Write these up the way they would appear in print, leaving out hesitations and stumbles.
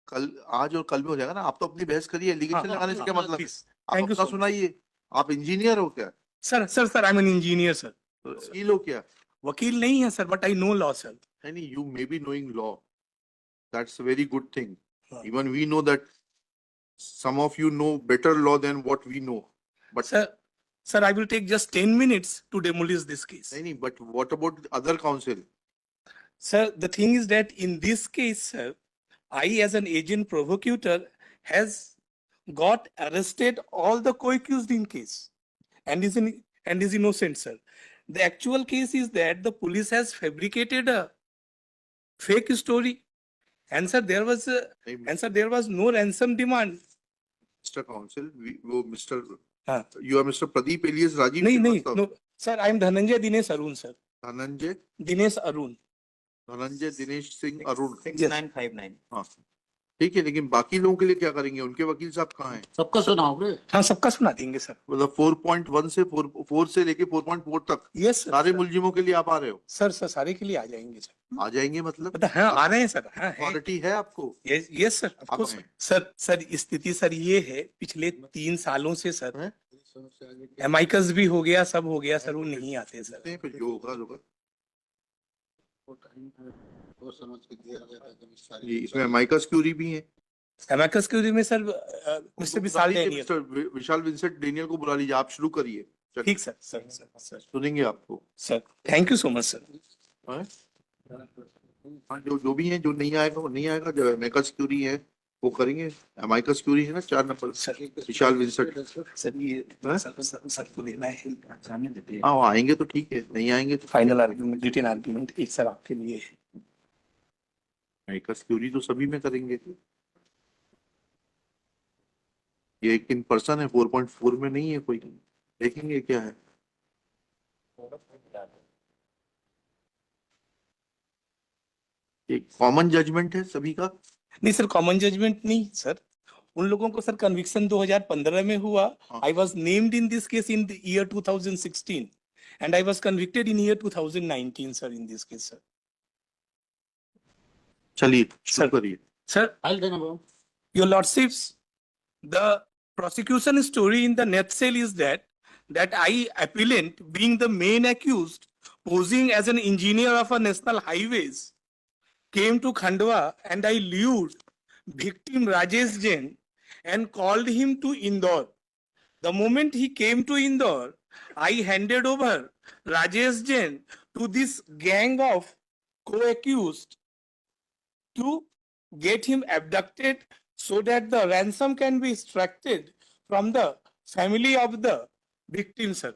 कल आज और कल में हो जाएगा ना। आप तो अपनी बहस करिए, एलिगेशन लगाने से क्या मतलब है? प्लीज आप थैंक यू अपना सो मच सुनाइए। आप इंजीनियर हो क्या? Sir I M an engineer sir वकील हो क्या? वकील नहीं है sir but I know law sir नहीं, you may be knowing law. That's a very good thing. हाँ। Even we know that some of you know better law than what we know. But sir I will take just 10 minutes to demolish this case. नहीं, but what about the other counsel? Sir, the thing is that in this case, sir, I as an agent provocateur has got arrested all the co-accused in case and is innocent, sir. The actual case is that the police has fabricated a fake story, and sir there was no ransom demand. Mr. Counsel, वो Mr. हाँ. You are Mr. Pradeep alias Rajiv नहीं Srivastava. no sir I am Dhananjay Dinesh Arun sir. Dhananjay Dinesh Arun. Dinesh Singh Arun. 6959। हाँ ठीक है, लेकिन बाकी लोगों के लिए क्या करेंगे? उनके वकील साहब कहाँ हैं? सबका सुनाओगे? हाँ सबका सुना देंगे सर। मतलब 4.1 से 4 से लेके 4.4 तक यस सर। सारे मुलजिमों के लिए आप आ रहे हो? सर सारे के लिए आ जाएंगे सर। आ जाएंगे मतलब? हाँ आ रहे हैं सर। हाँ अथॉरिटी है आपको? Yes sir of course sir स्थिति सर ये है पिछले 3 सालों से सर एमाइकस भी हो गया, सब हो गया सर, वो नहीं आते सर। फिर जो होगा इसमें एमाइकस क्यूरी भी है। एमाइकस क्यूरी में sir mister Vishal Vincent Daniel को बुला लीजिए, आप शुरू करिए। ठीक सर सुनेंगे आपको sir. Thank you so much sir. जो भी है, जो नहीं आएगा वो नहीं आएगा। जो एमाइकस क्यूरी है वो करेंगे। एमाइकस क्यूरी है ना 4 नंबर विशाल विंसेंट सर। ये सर को देना है। हाँ आएंगे तो ठीक है, नहीं आएंगे तो फाइनल आर्गुमेंट रिटन आर्गुमेंट एक सर आपके लिए है। एमाइकस क्यूरी तो सभी में करेंगे। ये एक इन पर्सन है, 4.4 में नहीं है कोई। देखेंगे क्या है। एक कॉमन जजमेंट है सभी का? नहीं सर कॉमन जजमेंट नहीं सर, उन लोगों को सर कन्विक्शन 2015 में हुआ। I was named in this case in the year 2016 and I was convicted in year 2019 sir in this case sir. चलिए शुरू करिए sir. Your lordships, the prosecution story in the nutshell is that I appellant being the main accused posing as an engineer of a national highways came to Khandwa and I lured victim Rajesh Jain and called him to Indore. The moment he came to Indore, I handed over Rajesh Jain to this gang of co-accused to get him abducted so that the ransom can be extracted from the family of the victim, sir.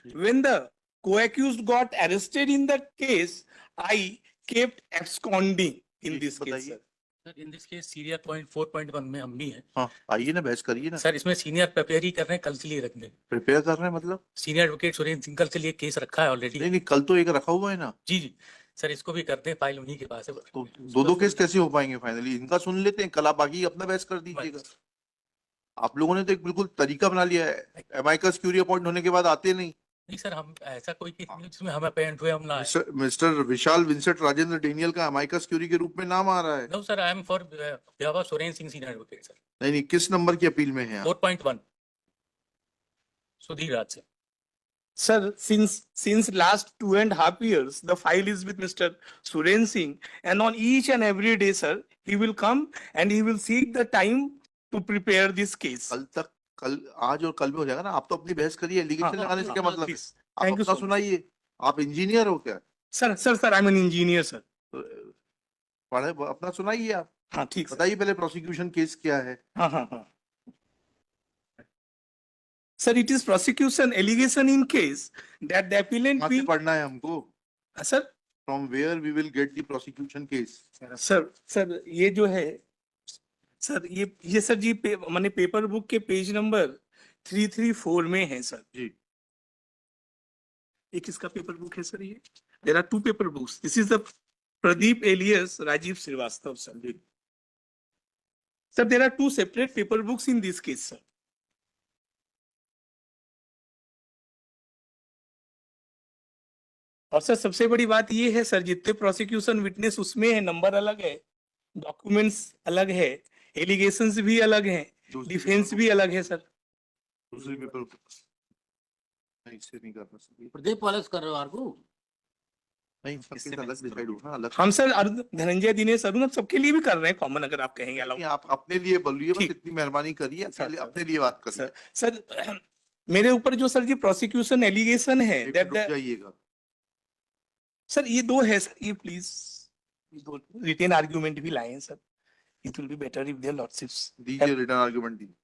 When the co-accused got arrested in that case, I kept absconding in this case, sir. Sir in this case senior point 4.1 में हम भी हैं। हाँ आइए ना, बहस करिए ना। सर इसमें सीनियर प्रिपेयर ही कर रहे हैं, कल के लिए रख दें। प्रिपेयर कर रहे हैं मतलब? सीनियर एडवोकेट सुरेंद्र सिंह कल के लिए केस रखा है ऑलरेडी। नहीं कल तो एक रखा हुआ है ना। जी सर इसको भी करते हैं, फाइल उन्हीं के पास है। तो दो केस कैसे हो पाएंगे फाइनली? इनका सुन लेते हैं, कल आप बाकी अपना बहस कर दीजिएगा। आप लोगों ने तो एक बिल्कुल तरीका बना लिया है, एमाइकस क्यूरी अपॉइंट होने के बाद आते नहीं सर हम ऐसा कोई केस नहीं जिसमें हम अपॉइंट हुए हम ना। Mister Vishal Vincent Rajendra Daniel का एमाइकस क्यूरी के रूप में नाम आ रहा है। No sir I am for behalf Surendra Singh senior advocate sir. नहीं किस नंबर की अपील में है? 4.1 सुधीर राज से। Sir, since last 2.5 years, the file is with Mr. Suren Singh, and on each and every day, sir, he will come and he will seek the time to prepare this case. कल आज और कल में हो जाएगा ना। आप तो अपनी बहस करिए, एलिगेशन लगाने से क्या मतलब है? आप अपना सुनाइए। आप इंजीनियर हो क्या? Sir I M an engineer sir. पढ़े अपना सुनाइए आप। हाँ ठीक बताइए पहले प्रोसिक्यूशन केस क्या है? हाँ Sir, it is prosecution allegation in case that the appellant कहाँ से पढ़ना है हमको? Sir, from where we will get the prosecution case? Sir ये जो है सर ये सर जी माने पेपर बुक के पेज नंबर 334 में है सर जी। एक किसका पेपर बुक है सर? ये there are 2 paper books. This is the Pradeep alias Rajeev Shrivastava sir. Sir there are 2 separate paper books in this case sir. और सर सबसे बड़ी बात ये है सर, जितने प्रोसिक्यूशन विटनेस उसमें है नंबर अलग है, डॉक्यूमेंट्स अलग है, एलिगेशंस भी अलग हैं, दूसरी डिफेंस पेपर भी अलग है सर। दूसरी पेपर नहीं, इससे नहीं करना सर। प्रदीप पॉलिश कर रहे हो आरकू? नहीं, सबके साथ अलग डिसाइड होगा, अलग। हम सर धनंजय, दिनेश, अरुण, हम सबके लिए भी कर रहे हैं कॉमन, अगर आप कहेंगे अलाउ। नहीं, आप अपने लिए बोलिए, बस ठीक। इतनी मेहरबानी करिए, सर, पहले सर। अपने लिए बात करिए। सर मेरे ऊपर जो सर जी प्रोसिक्यूशन एलिगेशन है एक दैट मिनट रुक जाइएगा। सर ये दो है सर, ये प्लीज ये दो रिटेन आर्ग्यूमेंट भी लाए हैं sir. It will be better if their lordships दीजिए रिटर्न आर्गुमेंट दीजिए।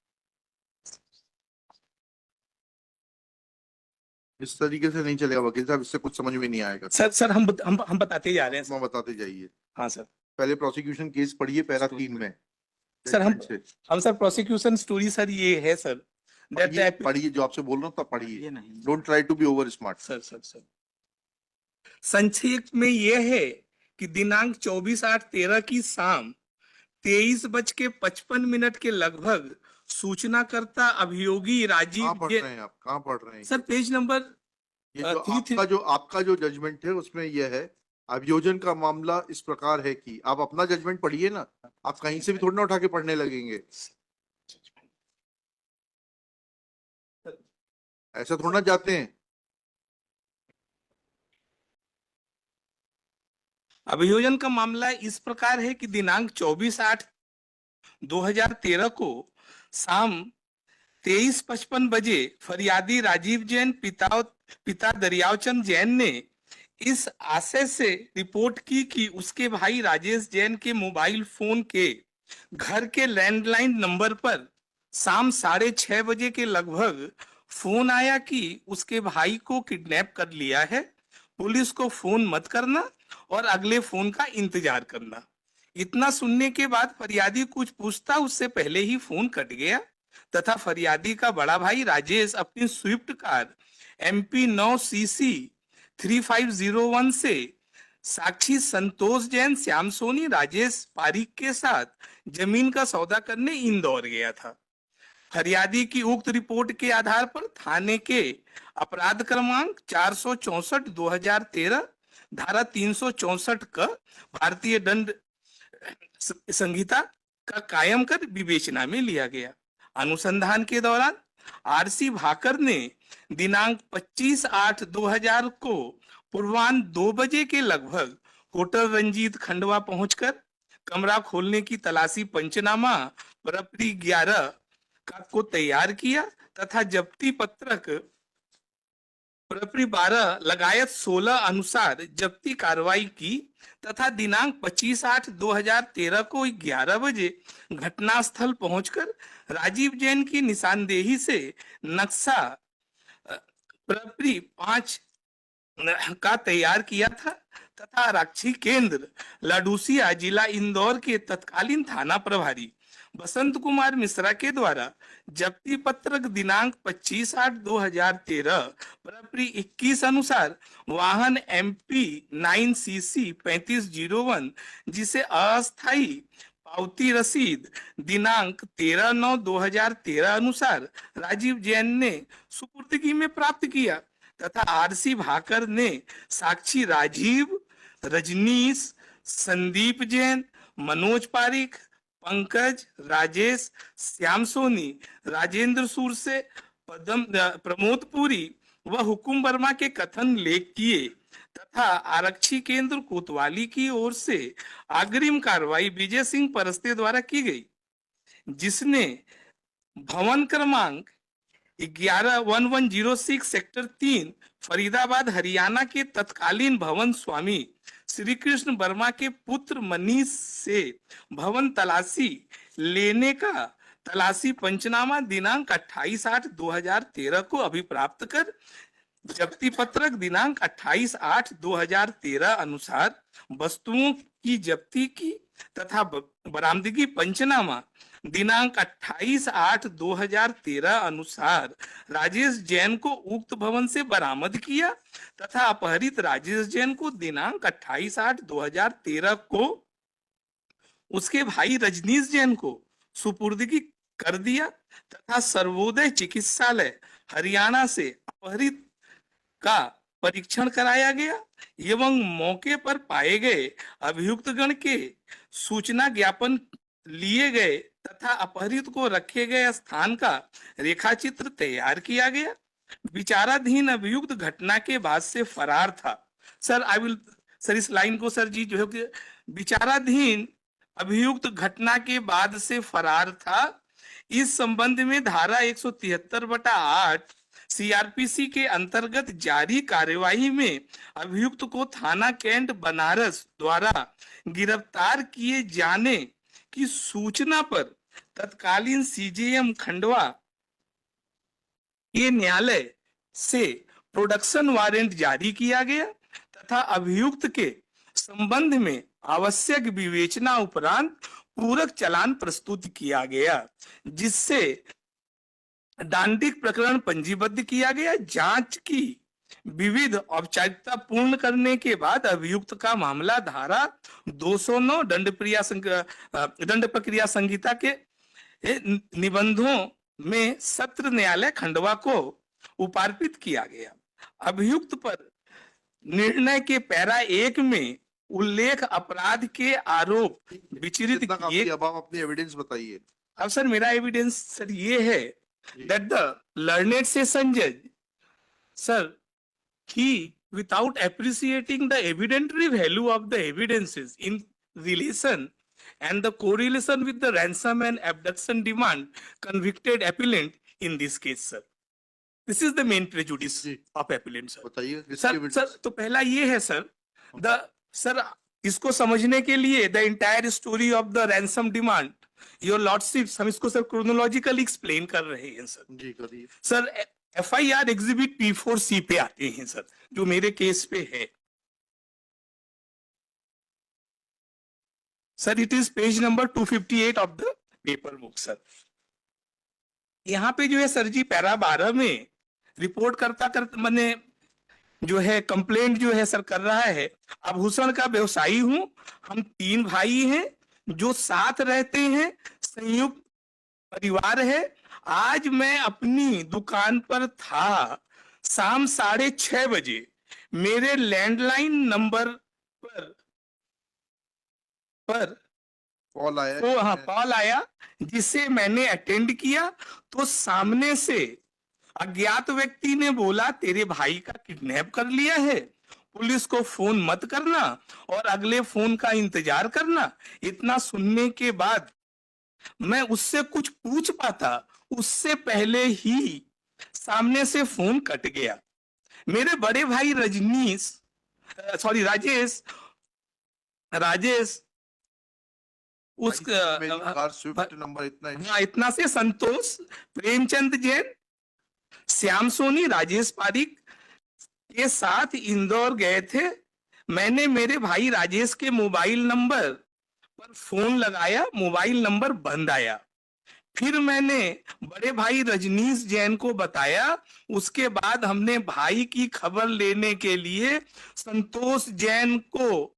इस तरीके से नहीं चलेगा वकील साहब, इससे कुछ समझ में नहीं आएगा। सर हम बताते जा रहे हैं मैं सर। बताते जाइए। हाँ सर। पहले प्रोसिक्यूशन केस पढ़िए पैरा 3 में। सर Judgment से हम सर प्रोसिक्यूशन स्टोरी सर ये है सर पढ़िए, दैट पढ़िए, जो आपसे बोल रहा हूँ तब पढ़िए। ये नहीं। Don't try to be over smart. Sir संक्षेप में यह है कि दिनांक 24/8/13 की शाम 23:55 के लगभग सूचनाकर्ता अभियोगी कहाँ राजीव पढ़ जैन। रहे हैं आप, कहाँ पढ़ रहे हैं? सर पेज नंबर ये जो 3 आपका जो जजमेंट है उसमें यह है, अभियोजन का मामला इस प्रकार है कि, आप अपना जजमेंट पढ़िए ना, आप कहीं से भी थोड़ी ना उठा के पढ़ने लगेंगे, ऐसा थोड़ा ना जाते हैं। अभियोजन का मामला इस प्रकार है कि दिनांक 24/8/2013 को शाम 23:55 बजे फरियादी राजीव जैन पिता दरियावचंद जैन ने इस आशय से रिपोर्ट की कि उसके भाई राजेश जैन के मोबाइल फोन के घर के लैंडलाइन नंबर पर शाम 6:30 बजे के लगभग फोन आया कि उसके भाई को किडनैप कर लिया है, पुलिस को फोन मत करना और अगले फोन का इंतजार करना। इतना सुनने के बाद फरियादी कुछ पूछता उससे पहले ही फोन कट गया तथा फरियादी का बड़ा भाई राजेश अपनी स्विफ्ट कार MP 9 CC 3501 से साक्षी संतोष जैन, श्याम सोनी, राजेश पारिक के साथ जमीन का सौदा करने इंदौर गया था। फरियादी की उक्त रिपोर्ट के आधार पर थाने के अपराध क्रमांक 464/2013 धारा 364 का भारतीय दंड संहिता का कायम कर विवेचना में लिया गया। अनुसंधान के दौरान RC भाकर ने दिनांक 25/8/2000 को पूर्वान्ह 2 बजे के लगभग होटल रंजीत खंडवा पहुंचकर कमरा खोलने की तलाशी पंचनामा प्रपरी 11 को तैयार किया तथा जब्ती पत्रक प्रपरी 12 लगायत 16 अनुसार जब्ती कार्रवाई की तथा दिनांक 25/8/2013 को 11 बजे घटनास्थल पहुंचकर राजीव जैन की निशानदेही से नक्शा प्रपरी 5 का तैयार किया था तथा आरक्षी केंद्र लाडूसिया जिला इंदौर के तत्कालीन थाना प्रभारी बसंत कुमार मिश्रा के द्वारा जब्ती पत्रक दिनांक 25/8/2013 प्रपरी 21 अनुसार वाहन MP 9 CC 3501 जिसे अस्थायी पावती रसीद दिनांक 13/9/2013 अनुसार राजीव जैन ने सुपुर्दगी में प्राप्त किया तथा RC भाकर ने साक्षी राजीव, रजनीश, संदीप जैन, मनोज पारिक, पंकज, राजेश, श्याम सोनी, राजेंद्र सूर से प्रमोद पुरी व हुकुम वर्मा के कथन लेख किए तथा आरक्षी केंद्र कोतवाली की ओर से अग्रिम कार्रवाई विजय सिंह परस्ते द्वारा की गई, जिसने भवन क्रमांक 1106 सेक्टर 3 फरीदाबाद हरियाणा के तत्कालीन भवन स्वामी श्री कृष्ण वर्मा के पुत्र मनीष से भवन तलाशी लेने का तलाशी पंचनामा दिनांक 28/8/2013 को अभिप्राप्त कर जब्ती पत्रक दिनांक 28/8/2013 अनुसार वस्तुओं की जब्ती की तथा बरामदगी पंचनामा दिनांक 28/8/2013 अनुसार राजेश जैन को उक्त भवन से बरामद किया तथा अपहरित राजेश जैन को दिनांक 28/8/2013 को उसके भाई रजनीश जैन को सुपुर्दगी कर दिया तथा सर्वोदय चिकित्सालय हरियाणा से अपहरित का परीक्षण कराया गया। एवं मौके पर पाए गए अभियुक्तगण के सूचना ज्ञापन लिए गए तथा अपहरित को रखे गए स्थान का रेखाचित्र तैयार किया गया। विचाराधीन अभियुक्त घटना के बाद से फरार था। सर सर इस लाइन को सर जी जो है कि विचाराधीन अभियुक्त घटना के बाद से फरार था। इस संबंध में धारा 173/8 सीआरपीसी के अंतर्गत जारी कार्यवाही में अभियुक्त को थाना कैंट बनारस द्वारा गिरफ्तार किए जाने की सूचना पर तत्कालीन सीजेएम खंडवा के न्यायालय से प्रोडक्शन वारंट जारी किया गया तथा अभियुक्त के संबंध में आवश्यक विवेचना उपरांत पूरक चालान प्रस्तुत किया गया, जिससे दांडिक प्रकरण पंजीबद्ध किया गया। जांच की विविध औपचारिकता पूर्ण करने के बाद अभियुक्त का मामला धारा 209 दंड प्रक्रिया संहिता के निबंधों में सत्र न्यायालय खंडवा को उपार्पित किया गया। अभियुक्त पर निर्णय के पैरा 1 में उल्लेख अपराध के आरोप विचरित जितना काफी किए। अब आप अपनी एविडेंस बताइए। अब सर मेरा एविडेंस सर ये है that the learned session judge, sir, he without appreciating the evidentiary value of the evidences in relation and the correlation with the ransom and abduction demand convicted appellant in this case, sir. This is the main prejudice ji. of appellant, sir. बताइए किसकी sir evidence? Sir तो पहला ये है sir इसको समझने के लिए the entire story of the ransom demand your lordships हम इसको सर क्रोनोलॉजिकली एक्सप्लेन कर रहे हैं सर। जी करिए। सर एफआईआर एग्जिबिट P4C पे आते हैं सर, जो मेरे केस पे है sir. It is page number 258 of the paper book sir. यहाँ पे जो है सर जी पैरा 12 में रिपोर्ट करता मैंने जो है कंप्लेंट जो है सर कर रहा है, आभूषण का व्यवसायी हूं, हम 3 भाई हैं जो साथ रहते हैं, संयुक्त परिवार है। आज मैं अपनी दुकान पर था, शाम 6:30 बजे मेरे लैंडलाइन नंबर पर कॉल आया तो हाँ कॉल आया, जिसे मैंने अटेंड किया तो सामने से अज्ञात व्यक्ति ने बोला तेरे भाई का किडनैप कर लिया है, पुलिस को फोन मत करना और अगले फोन का इंतजार करना। इतना सुनने के बाद मैं उससे कुछ पूछ पाता उससे पहले ही सामने से फोन कट गया। मेरे बड़े भाई राजेश उस कार स्विफ्ट नंबर इतना है। हाँ इतना से संतोष, प्रेमचंद जैन, श्याम सोनी, राजेश पारिक के साथ इंदौर गए थे। मैंने मेरे भाई राजेश के मोबाइल नंबर पर फोन लगाया, मोबाइल नंबर बंद आया। फिर मैंने बड़े भाई रजनीश जैन को बताया। उसके बाद हमने भाई की खबर लेने के लिए संतोष जैन को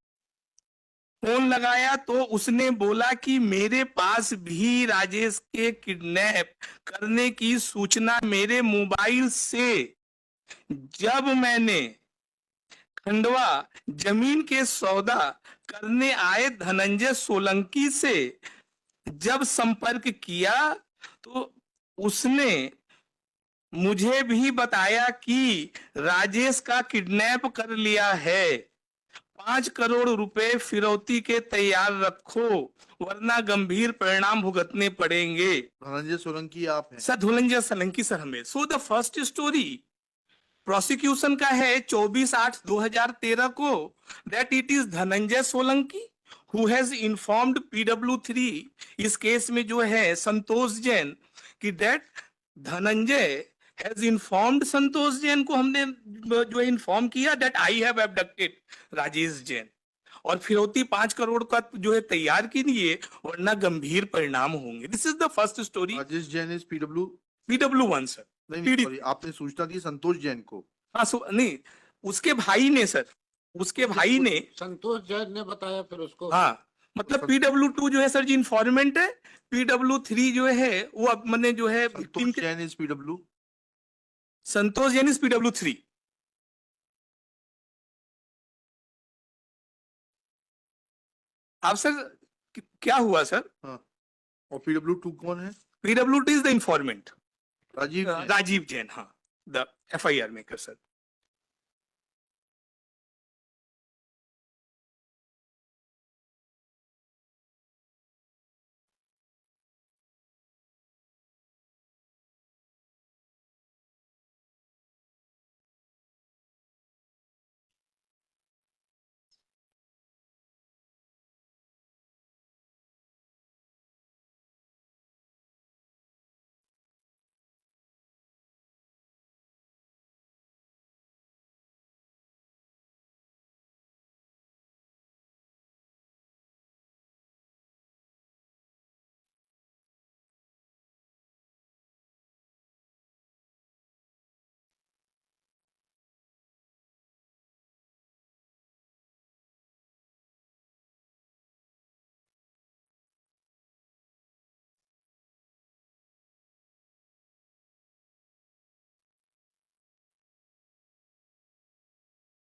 फोन लगाया तो उसने बोला कि मेरे पास भी राजेश के किडनैप करने की सूचना मेरे मोबाइल से। जब मैंने खंडवा जमीन के सौदा करने आए धनंजय सोलंकी से जब संपर्क किया तो उसने मुझे भी बताया कि राजेश का किडनैप कर लिया है, 5 करोड़ रुपए फिरौती के तैयार रखो वरना गंभीर परिणाम भुगतने पड़ेंगे। धनंजय सोलंकी आप हैं? सर धनंजय सोलंकी सर हमें। So the first story prosecution का है 24/8/2013 को that it is Dhananjay Solanki who has informed PW3 इस केस में जो है संतोष जैन कि दैट धनंजय हैज इन्फॉर्म्ड संतोष जैन को हमने जो इन्फॉर्म किया that I have abducted Rajesh Jain और फिरौती 5 करोड़ का जो है तैयार कीजिए वरना गंभीर परिणाम होंगे। This is the first story. Rajesh Jain is PW1 sir. नहीं सॉरी, आपने सूचना दी संतोष जैन को। हाँ नहीं उसके भाई ने सर, उसके भाई ने संतोष जैन ने बताया फिर उसको। हाँ मतलब PW2 जो है सर जी इन्फॉर्मेंट है, PW3 जो है वो अब मैंने जो है Santosh Jain is PW, Santosh Jain is PW3। अब सर क्या हुआ सर? और PW2 कौन है? PWT is the informant, Rajeev Jain. Rajeev Jain, हाँ, द FIR मेकर सर।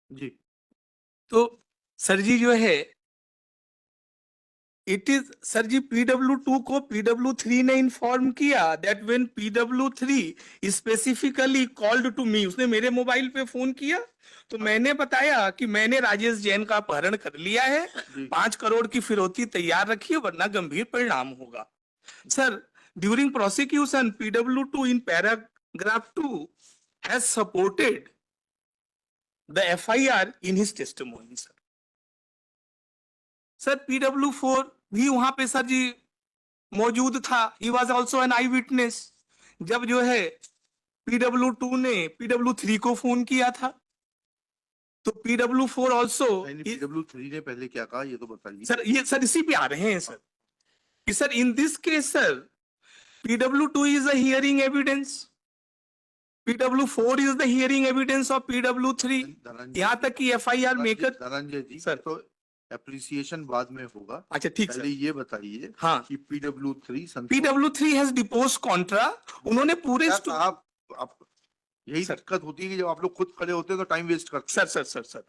जी। तो सर जी जो है, it is sir ji PW2 को PW3 ने इन्फॉर्म किया that when PW3 specifically called to me, उसने मेरे मोबाइल पे फोन किया तो मैंने बताया कि मैंने राजेश जैन का अपहरण कर लिया है, जी। 5 करोड़ की फिरौती तैयार रखिए वरना गंभीर परिणाम होगा। Sir, during prosecution PW2 in paragraph 2 has supported the FIR in his testimony. Sir PW4 भी वहां पे सर जी मौजूद था, he was also an I witness. जब जो है PW2 ने PW3 को फोन किया था तो PW4 ऑल्सो। PW3 ने पहले क्या कहा ये तो बताइए। सर ये सर इसी पे आ रहे हैं सर कि sir in this case sir PW2 is a hearing evidence, PW4 is the hearing evidence of PW3, यहाँ तक कि FIR मेकर। धनंजय जी सर। तो एप्रिसिएशन बाद में होगा। अच्छा ठीक पहले सर। ये बताइए हाँ, कि PW3 PW3 has depots Contra, उन्होंने पूरे आप यही सर। दिक्कत होती है कि जब आप लोग खुद खड़े होते हैं तो टाइम वेस्ट करते हैं। Sir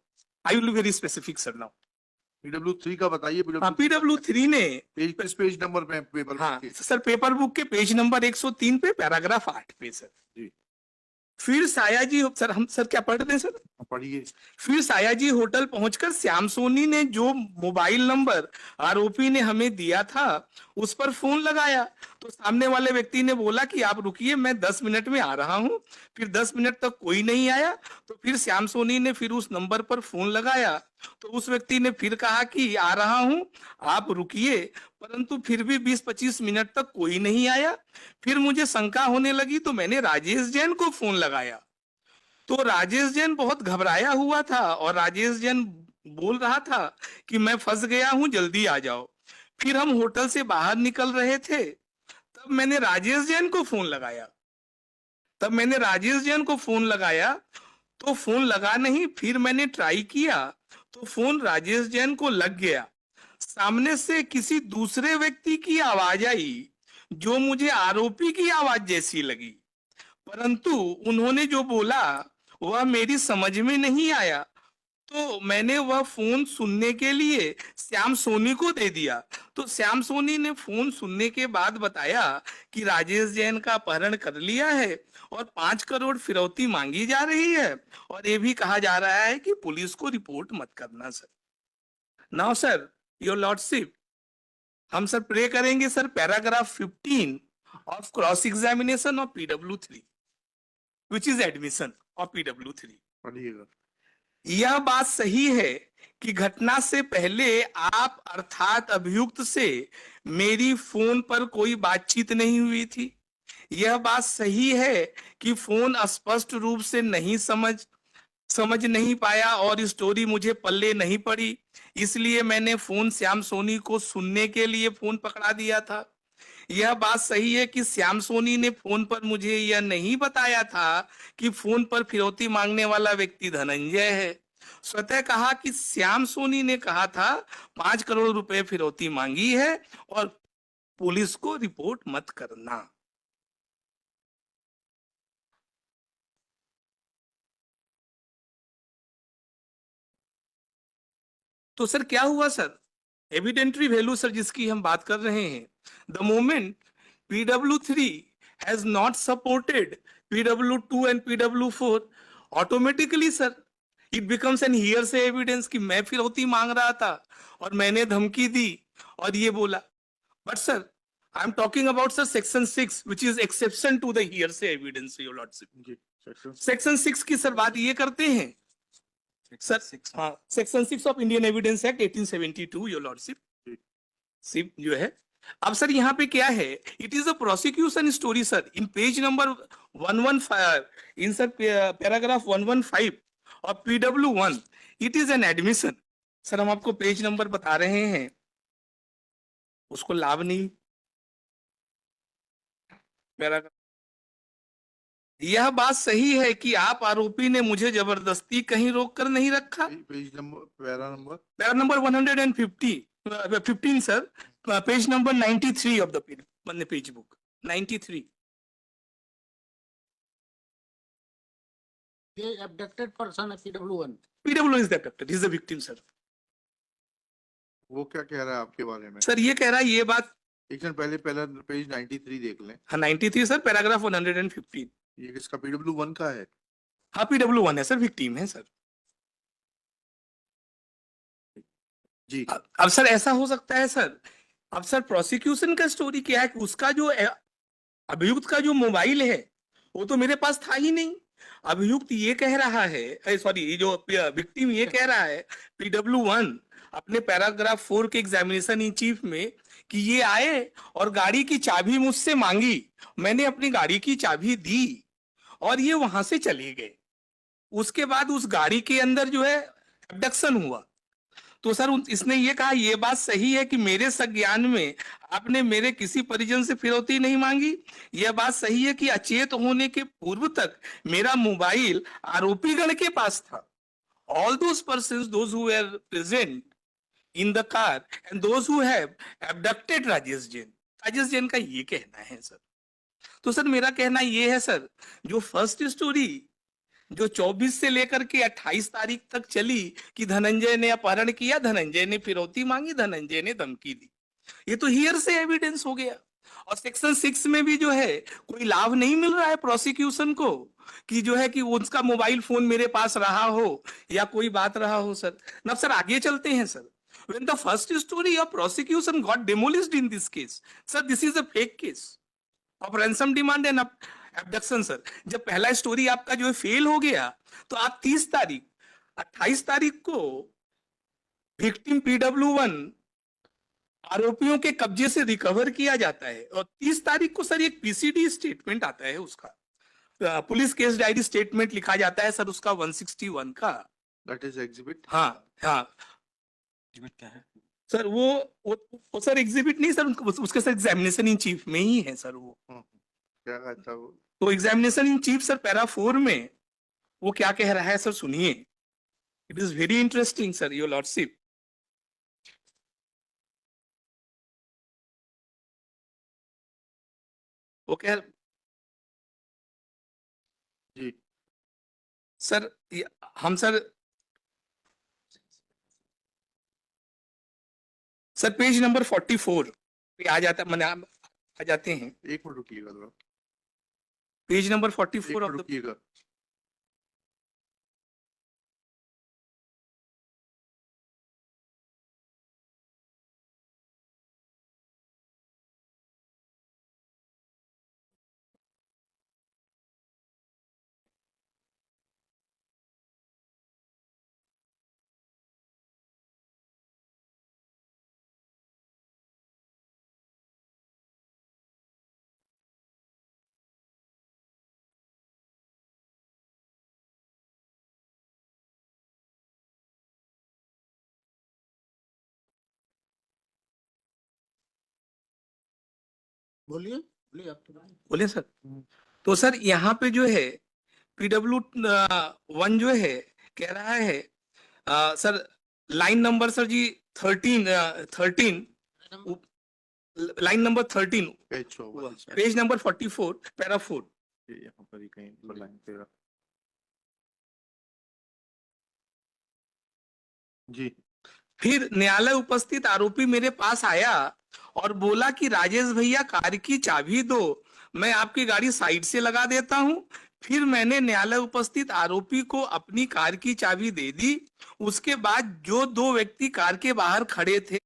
I will be very specific sir now. PW3 का बताइए। हाँ, PW3 ने किस पेज नंबर पे पेपर हाँ सर पेपर बुक के पेज नंबर 103 पे पैराग्राफ 8 पे सर। जी। फिर सायाजी सर, हम सर क्या पढ़ रहे हैं सर? पढ़िए। फिर सायाजी होटल पहुंचकर श्याम सोनी ने जो मोबाइल नंबर आरोपी ने हमें दिया था उस पर फोन लगाया तो सामने वाले व्यक्ति ने बोला कि आप रुकिए मैं 10 मिनट में आ रहा हूं। फिर 10 मिनट तक कोई नहीं आया तो फिर श्याम सोनी ने फिर उस नंबर पर फोन लगाया तो उस व्यक्ति ने फिर कहा कि आ रहा हूं आप रुकिए, परंतु फिर भी 20-25 मिनट तक कोई नहीं आया। फिर मुझे शंका होने लगी तो मैंने राजेश जैन को फोन लगाया तो राजेश जैन बहुत घबराया हुआ था और राजेश जैन बोल रहा था कि मैं फंस गया हूं जल्दी आ जाओ। फिर हम होटल से बाहर निकल रहे थे तब मैंने राजेश जैन को फोन लगाया, तो फोन लगा नहीं। फिर मैंने ट्राई किया तो फोन राजेश जैन को लग गया। सामने से किसी दूसरे व्यक्ति की आवाज आई जो मुझे आरोपी की आवाज जैसी लगी, परंतु उन्होंने जो बोला वह मेरी समझ में नहीं आया तो मैंने वह फोन सुनने के लिए श्याम सोनी को दे दिया। तो श्याम सोनी ने फोन सुनने के बाद बताया कि राजेश जैन का अपहरण कर लिया है और 5 करोड़ फिरौती मांगी जा रही है और ये भी कहा जा रहा है कि पुलिस को रिपोर्ट मत करना। Sir now sir your lordship, हम सर प्रे करेंगे sir paragraph 15 of cross examination of PW3 which is admission of PW3। पढ़िएगा। यह बात सही है कि घटना से पहले आप अर्थात अभियुक्त से मेरी फोन पर कोई बातचीत नहीं हुई थी। यह बात सही है कि फोन स्पष्ट रूप से नहीं समझ नहीं पाया और स्टोरी मुझे पल्ले नहीं पड़ी, इसलिए मैंने फोन श्याम सोनी को सुनने के लिए फोन पकड़ा दिया था। यह बात सही है कि श्याम सोनी ने फोन पर मुझे यह नहीं बताया था कि फोन पर फिरौती मांगने वाला व्यक्ति धनंजय है। स्वतः कहा कि श्याम सोनी ने कहा था 5 करोड़ रुपए फिरौती मांगी है और पुलिस को रिपोर्ट मत करना। तो सर क्या हुआ सर, एविडेंटरी वैल्यू सर जिसकी हम बात कर रहे हैं, the moment PW3 has not supported PW2 and PW4, automatically sir it becomes an hearsay evidence कि मैं फिरौती मांग रहा था और मैंने धमकी दी और ये बोला. But sir, I am talking about sir section 6 which is exception to the hearsay evidence, your lordship. जी सेक्शन सेक्शन 6 की सर बात ये करते हैं सर. हाँ, section 6 of Indian Evidence Act 1872, your lordship. सिप जो है, अब सर यहाँ पे क्या है, it is a prosecution story sir in page number 115, in sir paragraph 115 और PW1 it is an admission. Sir हम आपको पेज नंबर बता रहे हैं, उसको लाभ नहीं. पैराग्राफ, यह बात सही है कि आप आरोपी ने मुझे जबरदस्ती कहीं रोक कर नहीं रखा. Page number para number para number 15 sir, page number 93 of the page book 93. ये abducted person है PW1. PW is the abducted, he is the victim sir. वो क्या कह रहा है आपके बारे में? सर ये कह रहा है ये बात, एक सेकंड पहले पहला पेज 93 देख लें. हाँ 93 सर, पैराग्राफ 115. ये किसका PW1 का है? हाँ PW1 है सर, विक्टिम है सर. जी अब सर ऐसा हो सकता है सर, अब सर प्रोसिक्यूशन का स्टोरी क्या है कि उसका जो अभियुक्त का जो मोबाइल है वो तो मेरे पास था ही नहीं. अभियुक्त ये कह रहा है, सॉरी ये जो विक्टिम ये कह रहा है PW1 अपने पैराग्राफ 4 के एग्जामिनेशन इन चीफ में कि ये आए और गाड़ी की चाबी मुझसे मांगी, मैंने अपनी गाड़ी की चाबी दी और ये वहां से चले गए. उसके बाद उस गाड़ी के अंदर जो है अबडक्शन हुआ. तो सर इसने ये कहा ये बात सही है कि मेरे संज्ञान में आपने मेरे किसी परिजन से फिरौती नहीं मांगी. यह बात सही है कि अचेत होने के पूर्व तक मेरा मोबाइल आरोपीगण के पास था. All those persons, those who were present in the car and those who have abducted Rajesh Jain का ये कहना है सर. तो सर मेरा कहना ये है सर, जो फर्स्ट स्टोरी जो 24 से लेकर के 28 तारीख तक चली कि धनंजय ने अपहरण किया, धनंजय ने फिरौती मांगी, धनंजय ने धमकी दी, ये तो हियर से एविडेंस हो गया. और सेक्शन 6 में भी जो है कोई लाभ नहीं मिल रहा है प्रोसिक्यूशन को कि जो है कि उसका मोबाइल फोन मेरे पास रहा हो या कोई बात रहा हो सर. अब सर आगे चलते हैं sir. When the first story of prosecution got demolished in this case, sir, this is a fake case of ransom demand and abduction sir. जब पहला स्टोरी आपका जो है फेल हो गया तो आप 28 तारीख को विक्टिम PW1 आरोपियों के कब्जे से रिकवर किया जाता है और 30 तारीख को सर एक PCD स्टेटमेंट आता है, उसका पुलिस केस डायरी स्टेटमेंट लिखा जाता है सर उसका 161 का. That is exhibit. हाँ हाँ एग्जीक्यूट क्या है सर, वो सर एग्जिबिट नहीं सर, उसके सर एग्जामिनेशन इन चीफ में ही है सर वो. क्या कहता वो? तो examination in chief sir para 4 में वो क्या कह रहा है सर सुनिए. It is very interesting sir, your lordship. वो कह जी सर हम सर पेज नंबर 44 पे आ जाता मैंने आ जाते हैं. एक मिनट रुकिएगा थोड़ा. पेज नंबर एक 44 मिनट ऑफ द रुकिएगा. बोलिए बोलिए आप तो बोलिए। बोले सर. तो सर यहाँ पे जो है PW1 जो है कह रहा है सर लाइन नंबर सर जी 13 line number 13 page 4 page number 44 para 4. यहाँ पर ही कहीं पर लाइन तेरा. जी फिर न्यायालय उपस्थित आरोपी मेरे पास आया और बोला कि राजेश भैया कार की चाबी दो, मैं आपकी गाड़ी साइड से लगा देता हूं। फिर मैंने न्यायालय उपस्थित आरोपी को अपनी कार की चाबी दे दी। उसके बाद जो दो व्यक्ति कार के बाहर खड़े थे